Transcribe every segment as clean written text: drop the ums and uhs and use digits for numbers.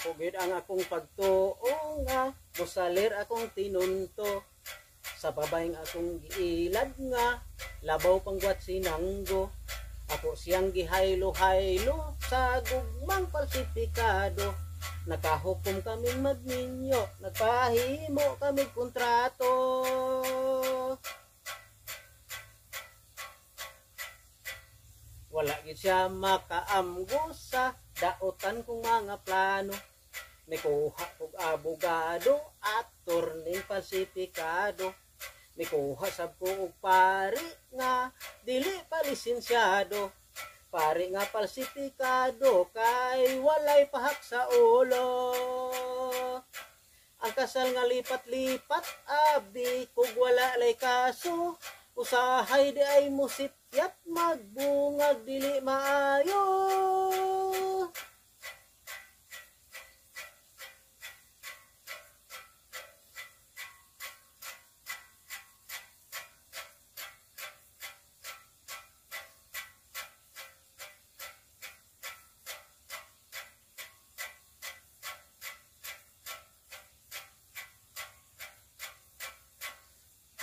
Dako gid ang akong pagtuo nga mosalir akong tinunto sa babayng akong giilad nga labaw pangguat sinanggo. Ako siyang gihaylo-haylo sa gugmang falsifikado. Nakahukom kaming magninyo, nagpahimo kaming kontrato. Wala gid siya makaamgo sa daotan kong mga plano. Nikuha kog abogado at turning falsifikado. Nikuha sab ko og pari nga dili pa lisensyado. Pari nga falsifikado kay walay pahak sa ulo. Ang kasal nga lipat-lipat abi kog wala lay kaso. Usahay di ay musipyat magbungag dili maayo.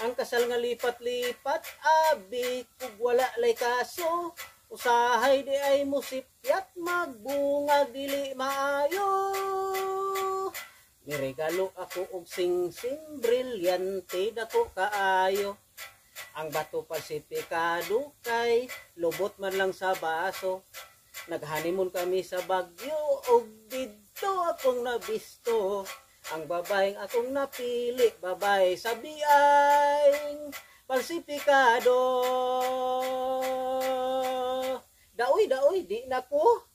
Ang kasal nga lipat-lipat abi kung wala lay kaso. Usahay di ay musipyat magbungag dili maayo. Niregalo ako og sing-sing brilyante dako kaayo. Ang bato falsifikado kay lubot man lang sa baso. Naghanimon kami sa Bagyo og didto akong nabisto. Ang babayeng akong napili, babay sa biyayng falsifikado. Daoy, di na ko.